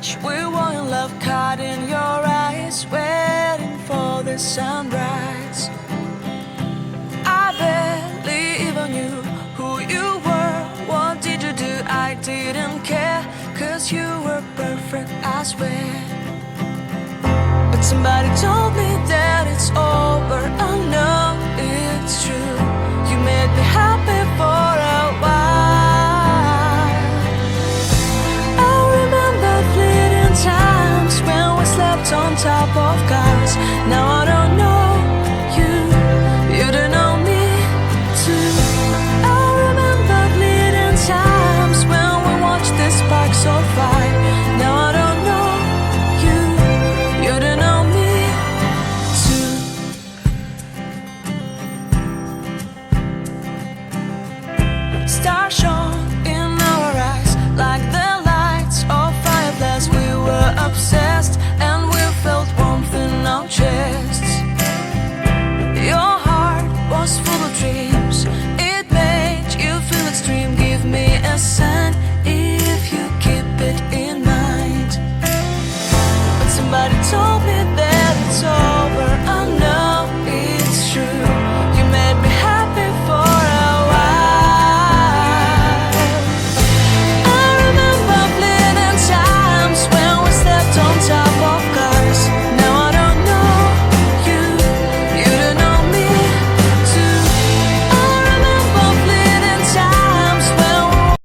much we were in love, caught in your eyes, waiting for the sunrise. I barely even knew who you were. What did you do? I didn't care, 'cause you were perfect, I swear. But somebody told me that it's over.